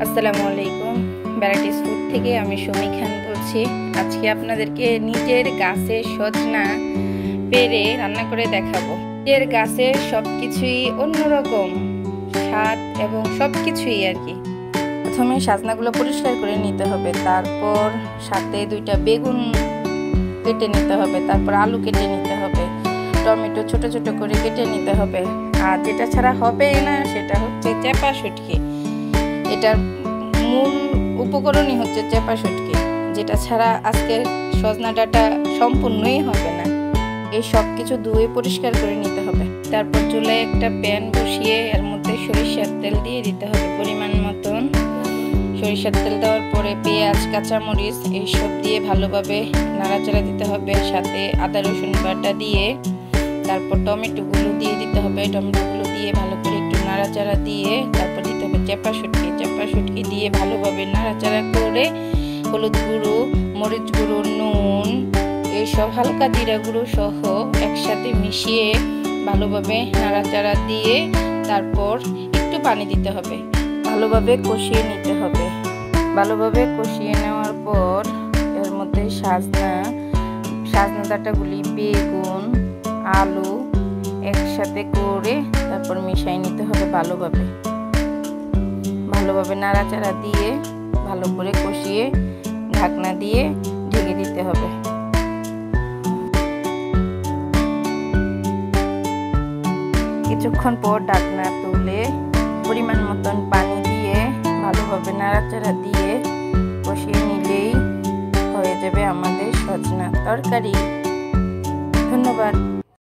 আসসালামু আলাইকুম। Varieties food থেকে আমি সুমি খান বলছি। আজকে আপনাদেরকে নিজের গাছের সজনা পেরে রান্না করে দেখাবো। নিজের গাছের সবকিছুই অন্যরকম স্বাদ এবং সবকিছুই আর কি। প্রথমে সজনাগুলো পরিষ্কার করে নিতে হবে, তারপর সাথে 2টা বেগুন কেটে নিতে হবে, তারপর আলু কেটে নিতে হবে, টমেটো ছোট ছোট করে কেটে নিতে হবে। আর যেটা ছাড়া হবে না সেটা হচ্ছে চেপা শুটকি। এটার মূল উপকরণই হচ্ছে চেপা শুটকি, যেটা ছাড়া আজকে সজনা ডাঁটা সম্পূর্ণই হবে না। এই সব কিছু ধুয়ে পরিষ্কার করে নিতে হবে। তারপর চুলায় একটা প্যান বসিয়ে এর মধ্যে সরিষার তেল দিয়ে দিতে হবে পরিমাণ মতন। সরিষার তেল দেওয়ার পরে পেঁয়াজ, কাঁচামরিচ এইসব দিয়ে ভালোভাবে নাড়াচাড়া দিতে হবে, সাথে আদা রসুন বাটা দিয়ে তারপর টমেটোগুলো দিয়ে দিতে হবে। টমেটোগুলো দিয়ে ভালো করে একটু নাড়াচাড়া দিয়ে তারপর দিতে হবে চেপা শুটকি দিয়ে ভালোভাবে নাড়াচাড়া করে হলুদ গুঁড়ো, মরিচ গুঁড়ো, নুন এইসব হালকা জিরা গুঁড়ো সহ একসাথে মিশিয়ে ভালোভাবে নাড়াচাড়া দিয়ে তারপর একটু পানি দিতে হবে, ভালোভাবে কষিয়ে নিতে হবে। ভালোভাবে কষিয়ে নেওয়ার পর এর মধ্যে সজনা ডাঁটাগুলি, বেগুন, আলু একসাথে করে তারপর মিশিয়ে নিতে হবে। ভালোভাবে নাড়াচাড়া দিয়ে ভালো করে কষিয়ে ঢাকনা দিয়ে ঢেকে দিতে হবে। কিছুক্ষণ পর ঢাকনা তুলে পরিমাণ মতন পানি দিয়ে ভালোভাবে নাড়াচাড়া দিয়ে কষিয়ে নিলেই হয়ে যাবে আমাদের সজনা তরকারি। ধন্যবাদ।